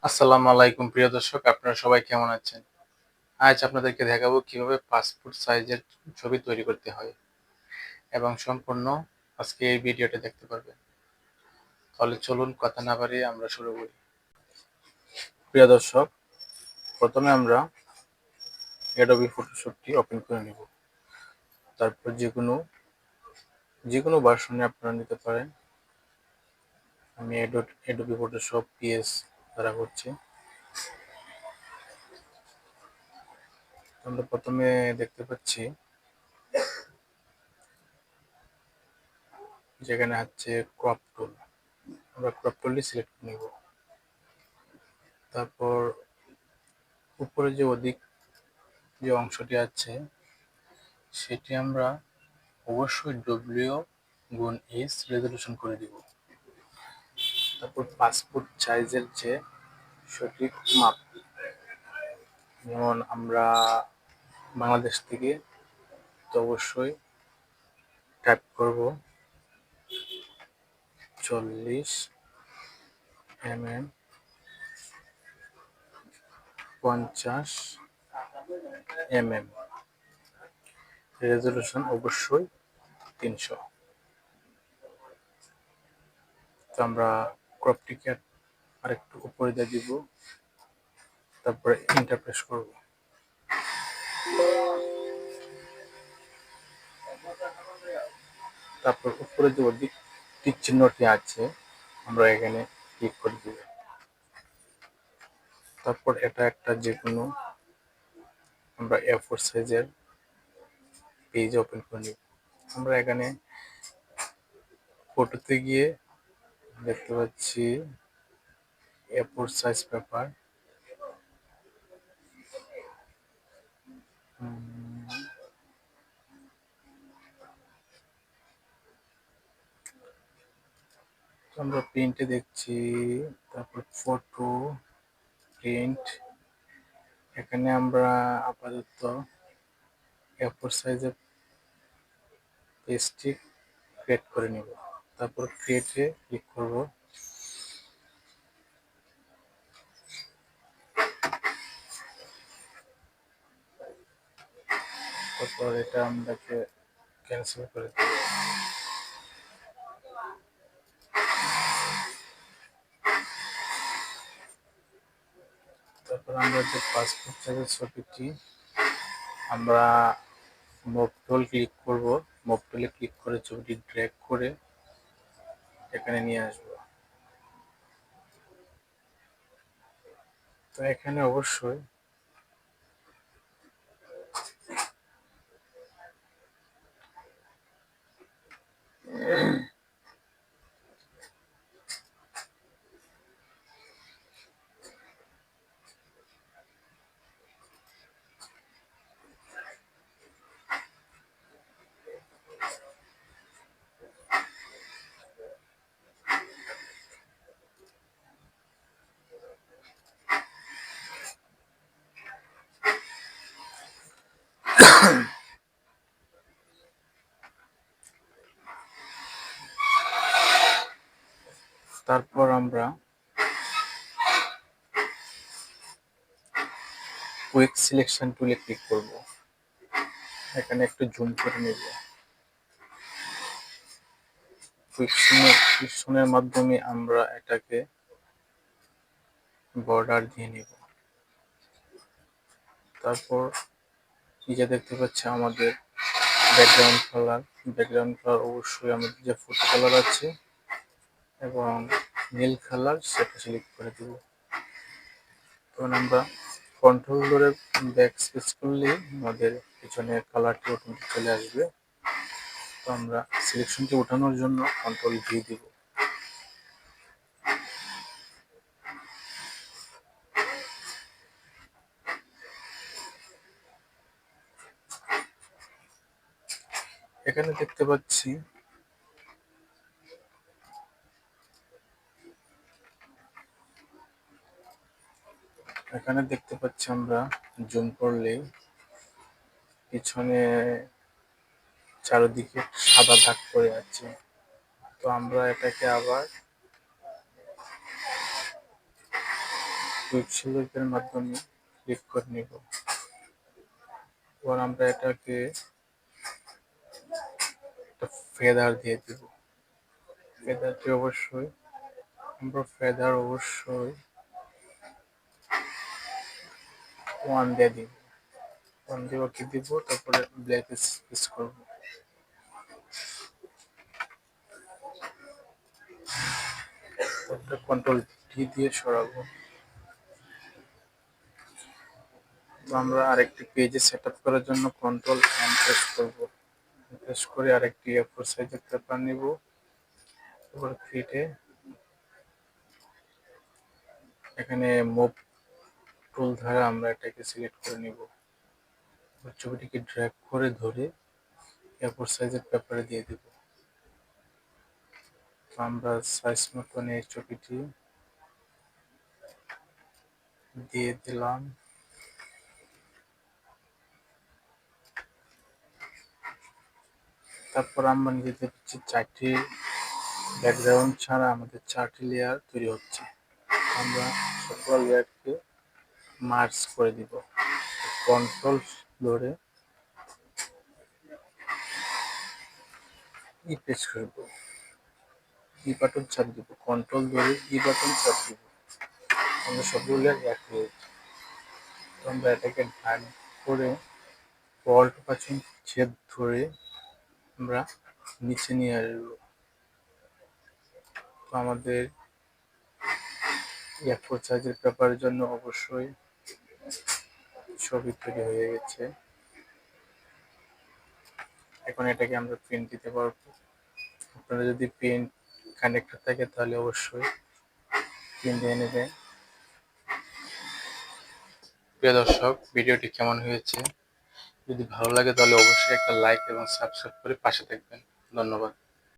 আসসালামু আলাইকুম প্রিয় দর্শক, আপনারা সবাই কেমন আছেন? আজ আপনাদেরকে দেখাবো কিভাবে পাসপোর্ট সাইজের ছবি তৈরি করতে হয় এবং সম্পূর্ণ আজকে এই ভিডিওটা দেখতে পারবেন। তাহলে চলুন কথা না বাড়িয়ে আমরা শুরু করি। প্রিয় দর্শক, প্রথমে আমরা অ্যাডোবি ফটোশপটি ওপেন করে নেব। তারপর যে কোনো ভার্সনে আপনারা নিতে পারেন। আমি অ্যাডোবি ফটোশপ PS দ্বারা করছি। আমরা প্রথমে দেখতে পাচ্ছি যেখানে আছে ক্রপ টুল। আমরা ক্রপ টুলটি সিলেক্ট করে নেব। তারপর উপরে যে অংশটি আছে সেটি আমরা অবশ্যই W*S রেজলিউশন করে দিব। তারপর পাসপোর্ট সাইজের যে সঠিক মাপ, যেমন আমরা বাংলাদেশ থেকে, তো অবশ্যই টাইপ করব 40 mm, 50 mm, রেজলিউশন অবশ্যই 300। তো আমরা ক্রপটিকে আরেকটু উপরে দিয়ে দিব, তারপরে এন্টার প্রেস করব। তারপর উপরে যে টিক চিহ্নটি আছে আমরা এখানে ক্লিক করে দিব। তারপর এটা একটা যেকোনো আমরা A4 সাইজের পেজ ওপেন করে নিব। আমরা এখানে ফটোতে গিয়ে দেখতে পাচ্ছি A4 সাইজ পেপার। আমরা প্রিন্টে দেখছি, তারপর ফটো প্রিন্ট। এখানে আমরা আপাতত A4 সাইজের পেজটি ক্রিয়েট করে নিব। তারপর ক্রিয়েটে ক্লিক করব। তারপর এটা আমরাকে ক্যান্সেল করে দেব। তারপর আমরা যে পাসপোর্ট সাইজের ছবিটি আমরা মুভ টুল ক্লিক করব। মুভ টুলে ক্লিক করে ছবিটি ড্র্যাগ করে এখানে নিয়ে আসব। তো এখানে অবশ্যই তারপর আমরা কুইক সিলেকশন টুলে ক্লিক করব। এখানে একটু জুম করে নেব। কুইক সিলেকশনের মাধ্যমে আমরা এটাকে বর্ডার দিয়ে নেব। তারপর নিচে দেখতে পাচ্ছি আমাদের ব্যাকগ্রাউন্ড কালার অবশ্যই আমাদের যে ফটো কালার আছে এবং নীল কালার সেটা সিলেক্ট করে দেব। তখন আমরা কন্ট্রোল ধরে ব্যাক স্পেস করলে আমাদের পিছনের কালারটি অটোমেটিক চলে আসবে। তো আমরা সিলেকশনটি ওঠানোর জন্য কন্ট্রোল V দিব। এখানে দেখতে পাচ্ছি আমরা জুম করলে পিছনে চারিদিকে সাদা দাগ পড়ে আছে। তো আমরা এটাকে আবার কুইক সিলেক্টের মাধ্যমে ক্লিক করে নিব। এবার আমরা এটাকে একটা ফেদার দিয়ে দিব। ফেদারটি অবশ্যই 1 দিয়ে দিব। 1 দিয়ে ওকে দিব, তারপরে ব্ল্যাক স্পেস করব। কন্ট্রোল ডি দিয়ে সরাবো। তো আমরা আরেকটি পেজে সেট আপ করার জন্য কন্ট্রোল এন প্রেস করব। প্রেস করে আরেকটি A4 সাইজের পেপার নিব। এবার ফিটে এখানে মুভ টুল দ্বারা আমরা এটাকে সিলেক্ট করে নিব। ছবিটিকে ড্র্যাগ করে ধরে A4 সাইজের পেপারে দিয়ে দেব। তো আমরা সাইজ মতন এই ছবিটি দিয়ে দিলাম। তারপর আমরা দেখতে পাচ্ছি 4টি ব্যাকগ্রাউন্ড ছাড়া আমাদের 4টি লেয়ার তৈরি হচ্ছে। আমরা সকল লেয়ারকে মার্জ করে দিব। কন্ট্রোল ধরে প্রেস করব, বাটন চাপ দিব, কন্ট্রোল ধরে বাটন চাপ দিব। আমরা সবগুলো লেয়ার এক হয়ে যাচ্ছে। তো আমরা এটাকে ড্র্যাগ করে অল্ট পাচ্ছি ছেদ ধরে আমরা নিচে নিয়ে আসবো। তো আমাদের A4 সাইজের পেপারের জন্য অবশ্যই ছবি তৈরি হয়ে গেছে। এখন এটাকে আমরা প্রিন্ট দিতে পারবো। আপনারা যদি প্রিন্ট কানেক্টর থাকে তাহলে অবশ্যই প্রিন্ট দিয়ে নেবেন। প্রিয় দর্শক, ভিডিওটি কেমন হয়েছে? যদি ভালো লাগে তাহলে অবশ্যই একটা লাইক এবং সাবস্ক্রাইব করে পাশে থাকবেন। ধন্যবাদ।